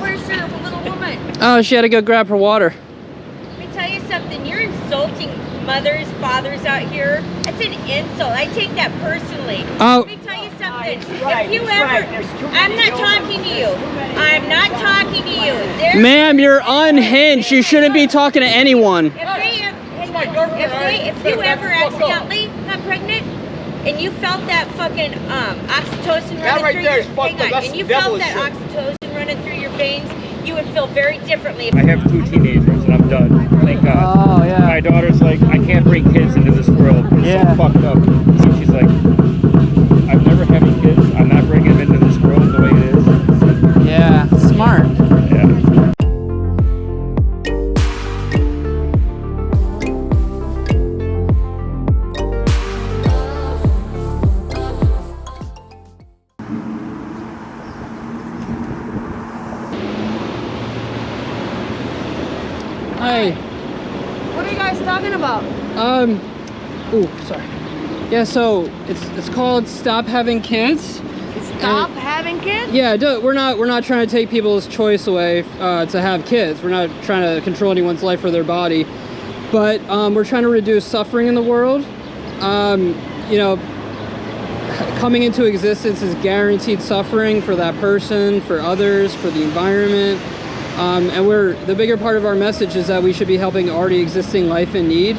Where's your little woman? Oh, she had to go grab her water. Let me tell you something. You're insulting mothers, fathers out here. That's an insult. I take that personally. Oh. Let me tell you something. If you ever, I'm not talking to you. I'm not talking to you. Ma'am, you're unhinged. You shouldn't be talking to anyone. If you ever accidentally got pregnant and you felt that fucking oxytocin running through your and you felt that oxytocin running through your veins, you would feel very differently. I have 2 teenagers and I'm done. Thank God. Oh, yeah. My daughter's like, I can't bring kids into this world. It's so fucked up. So she's like, I'm never having kids. I'm not bringing them into this world the way it is. Yeah, smart. Yeah. Hi. What are you guys talking about? Ooh, sorry. Yeah, so it's called Stop Having Kids. Stop having kids? Yeah, we're not trying to take people's choice away to have kids. We're not trying to control anyone's life or their body, but we're trying to reduce suffering in the world. You know, coming into existence is guaranteed suffering for that person, for others, for the environment. And the bigger part of our message is that we should be helping already existing life in need.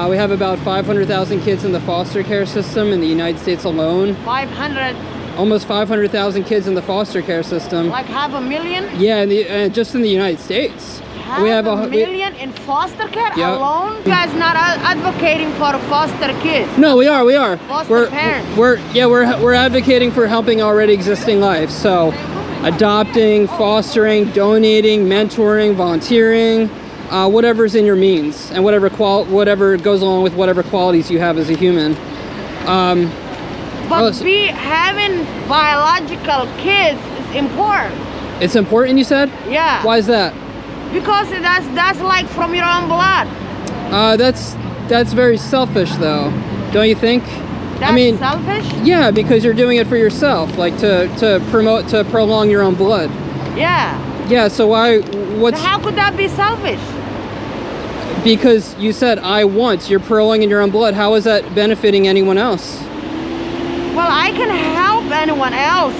We have about 500,000 kids in the foster care system in the United States alone. 500? Almost 500,000 kids in the foster care system. Like 500,000? Yeah, just in the United States. We have a million in foster care alone? You guys not advocating for foster kids? No, we are. Foster parents. We're advocating for helping already existing life. So, adopting, fostering, donating, mentoring, volunteering, whatever's in your means, and whatever goes along with whatever qualities you have as a human. But having biological kids is important. It's important, you said? Yeah. Why is that? Because that's like from your own blood. That's very selfish, though, don't you think? That's selfish? Yeah, because you're doing it for yourself, like to prolong your own blood. Yeah. Yeah. So how could that be selfish? Because you said I want. You're prolonging your own blood. How is that benefiting anyone else? Well, I can help anyone else,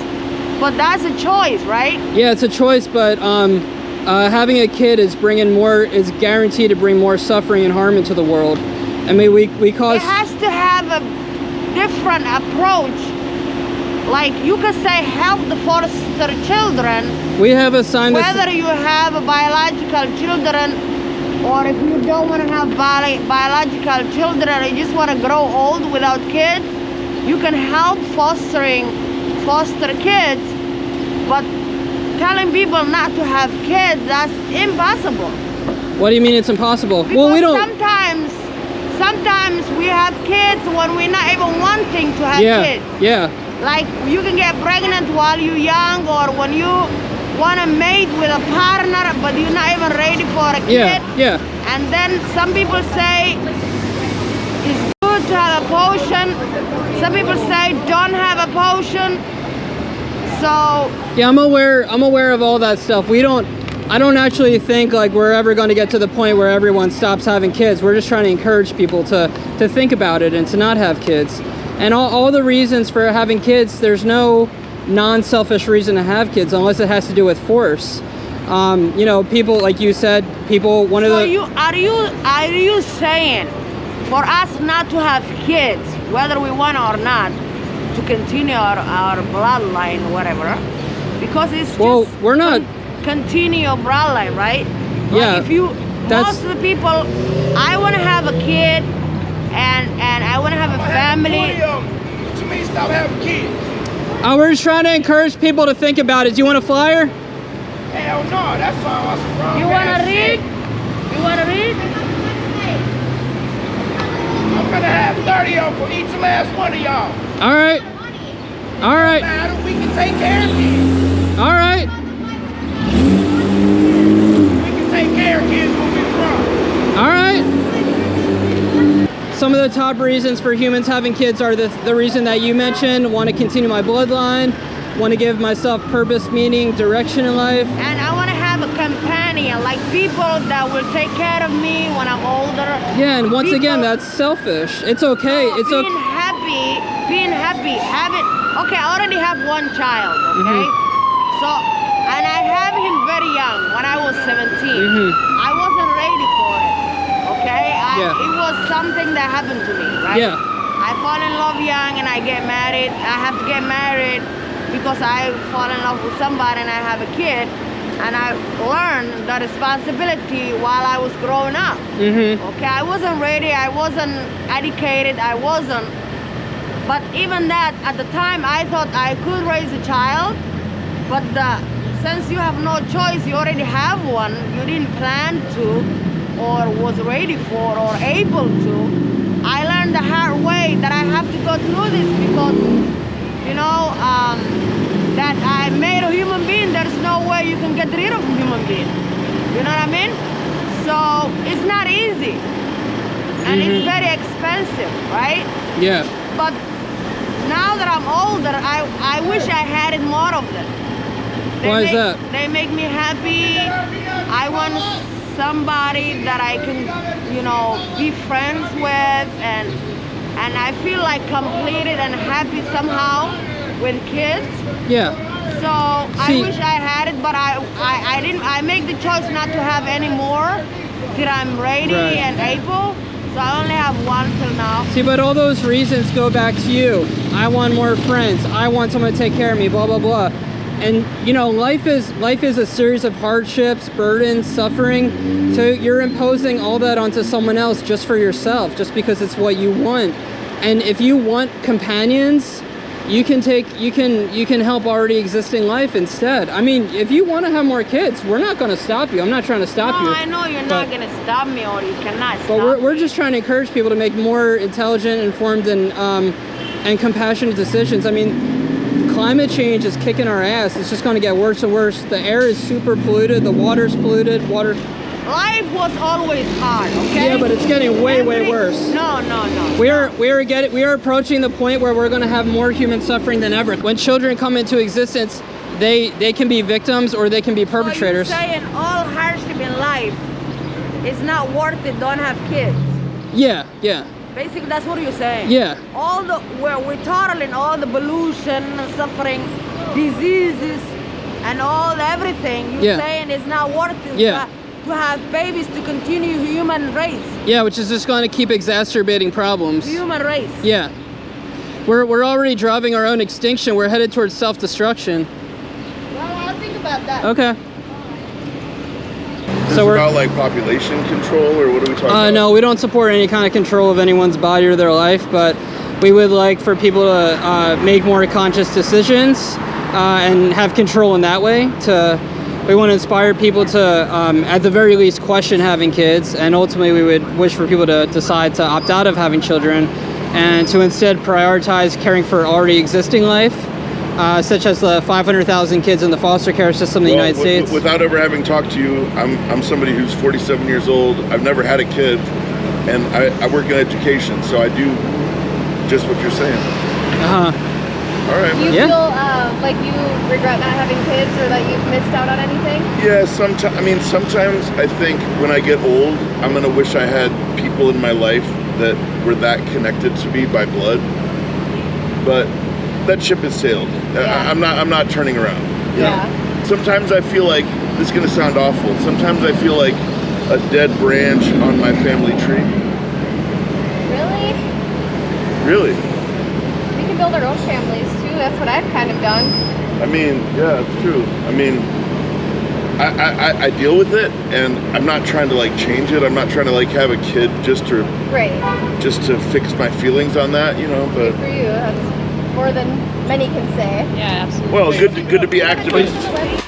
but that's a choice, right? Yeah, it's a choice, but having a kid is guaranteed to bring more suffering and harm into the world. I mean, we cause. It has to have a different approach. Like you could say, help the foster children. We have a sign. Whether you have a biological children, or if you don't want to have biological children, or you just want to grow old without kids, you can help foster kids. But telling people not to have kids, that's impossible. What do you mean it's impossible? Because well, we don't. Sometimes we have kids when we're not even wanting to have kids. Yeah. Like you can get pregnant while you're young, or when you want to mate with a partner, but you're not even ready for a kid. Yeah. And then some people say it's good to have a potion. Some people say don't have a potion. So yeah, I'm aware of all that stuff. I don't actually think like we're ever going to get to the point where everyone stops having kids. We're just trying to encourage people to think about it and to not have kids. And all the reasons for having kids, there's no non-selfish reason to have kids unless it has to do with force. You know, people, like you said, people, are you saying for us not to have kids, whether we want or not, to continue our bloodline, whatever, because it's we're not continue your bloodline, right? Yeah. Like most of the people, I want to have a kid, and I want to have a family. What you mean stop having kids? We're just trying to encourage people to think about it. Do you want a flyer? Hell no, that's all wrong. You want to read? You want to read? I'm gonna have 30 of them for each and last one of y'all. All right. All right. We can take care of kids. All right. We can take care of kids where we're from. All right. some of the top reasons for humans having kids are the reason that you mentioned. Want to continue my bloodline, want to give myself purpose, meaning, direction in life. And I want to have a companion, like people that will take care of me when I'm older. Yeah, and once People- again, that's selfish. It's okay. No, It's being okay. happy, okay, I already have one child, okay? So, and I have him very young, when I was 17. I wasn't ready for it, okay? Yeah. It was something that happened to me, right? Yeah. I fall in love young and I get married. I have to get married because I fall in love with somebody and I have a kid. And I learned the responsibility while I was growing up. Okay, I wasn't ready, I wasn't educated, I wasn't. But even that, at the time, I thought I could raise a child. But since you have no choice, you already have one, you didn't plan to, or was ready for, or able to. I learned the hard way that I have to go through this because, you know, that I made a human being. There's no way you can get rid of a human being. You know what I mean? So it's not easy. And it's very expensive, right? Yeah. But now that I'm older, I wish I had it more of them. Why is that? They make me happy. I want somebody that I can, you know, be friends with, and I feel like completed and happy somehow with kids. Yeah. So I wish I had it, but I didn't. I make the choice not to have any more till I'm ready and able. So I only have one till now. See, but all those reasons go back to you. I want more friends. I want someone to take care of me, blah, blah, blah. And, you know, life is a series of hardships, burdens, suffering. So you're imposing all that onto someone else just for yourself, just because it's what you want. And if you want companions, you can help already existing life instead. I mean, if you want to have more kids, we're not going to stop you. I'm not trying to stop you. No, I know you're not going to stop me, or you cannot stop But we're just trying to encourage people to make more intelligent, informed, and compassionate decisions. I mean, climate change is kicking our ass. It's just going to get worse and worse. The air is super polluted. The water's polluted. Life was always hard, okay? Yeah, but it's getting way worse. No. We are approaching the point where we're going to have more human suffering than ever. When children come into existence, they can be victims or they can be perpetrators. So you're saying all hardship in life is not worth it. Don't have kids. Yeah. Basically, that's what you're saying. Yeah. We're totaling all the pollution, suffering, diseases, and everything. You're saying it's not worth it. Yeah. To have babies to continue human race. Yeah, which is just going to keep exacerbating problems. Human race. Yeah. We're already driving our own extinction. We're headed towards self-destruction. Well, I'll think about that. Okay. Is So it about like population control, or what are we talking about? No, we don't support any kind of control of anyone's body or their life, but we would like for people to make more conscious decisions and have control in that way. We want to inspire people to, at the very least, question having kids, and ultimately we would wish for people to decide to opt out of having children and to instead prioritize caring for already existing life, such as the 500,000 kids in the foster care system in the United States. Without ever having talked to you, I'm somebody who's 47 years old. I've never had a kid, and I work in education, so I do just what you're saying. All right. Do you feel like you regret not having kids, or that you've missed out on anything? Yeah, sometimes I think when I get old, I'm gonna wish I had people in my life that were that connected to me by blood. But that ship has sailed. Yeah. I'm not turning around. You Yeah. know? Sometimes I feel like, this is gonna sound awful, sometimes I feel like a dead branch on my family tree. Really? Really. We can build our own families too. That's what I've kind of done. I mean, yeah, it's true. I mean, I deal with it, and I'm not trying to like change it. I'm not trying to like have a kid just to fix my feelings on that, you know. But Good for you. That's more than many can say. Yeah, absolutely. well, good to be activists.